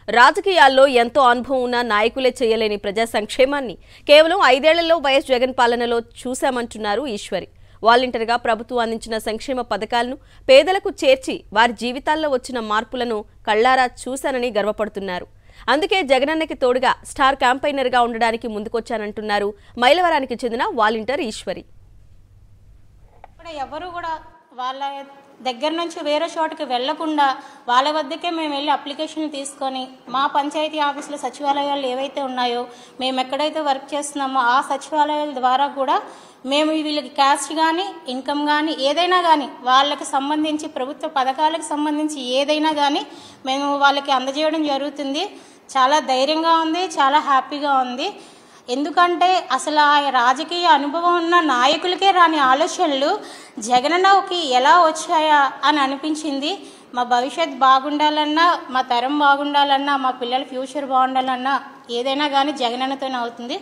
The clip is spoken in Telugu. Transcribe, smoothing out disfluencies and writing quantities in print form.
రాజకీయాల్లో ఎంతో అనుభవం ఉన్న నాయకులే చేయలేని ప్రజా సంక్షేమాన్ని కేవలం 5 ఏళ్లలో వైఎస్ జగన్ పాలనలో చూశామంటున్నారు ఈశ్వరి. వాలంటీర్గా ప్రభుత్వం అందించిన సంక్షేమ పథకాలను పేదలకు చేర్చి వారి జీవితాల్లో వచ్చిన మార్పులను కళ్లారా చూశానని గర్వపడుతున్నారు. అందుకే జగనన్నకి తోడుగా స్టార్ క్యాంపెయినర్గా ఉండడానికి ముందుకొచ్చానంటున్నారు మైలవరానికి చెందిన వాలంటీర్ ఈశ్వరి. ఎవరు కూడా వాళ్ళ దగ్గర నుంచి వేరే చోటుకి వెళ్లకుండా వాళ్ళ వద్దకే మేము వెళ్ళి అప్లికేషన్ తీసుకొని మా పంచాయతీ ఆఫీసులో సచివాలయాలు ఏవైతే ఉన్నాయో మేము ఎక్కడైతే వర్క్ చేస్తున్నామో ఆ సచివాలయాల ద్వారా కూడా మేము వీళ్ళకి క్యాస్ట్ కానీ ఇన్కమ్ కానీ ఏదైనా కానీ వాళ్ళకి సంబంధించి ప్రభుత్వ పథకాలకు సంబంధించి ఏదైనా కానీ మేము వాళ్ళకి అందజేయడం జరుగుతుంది. చాలా ధైర్యంగా ఉంది, చాలా హ్యాపీగా ఉంది. ఎందుకంటే అసలు ఆ రాజకీయ అనుభవం ఉన్న నాయకులకే రాని ఆలోచనలు జగనన్నకి ఎలా వచ్చాయా అని అనిపించింది. మా భవిష్యత్ బాగుండాలన్నా, మా తరం బాగుండాలన్నా, మా పిల్లల ఫ్యూచర్ బాగుండాలన్నా ఏదైనా కానీ జగనన్నతోనే అవుతుంది.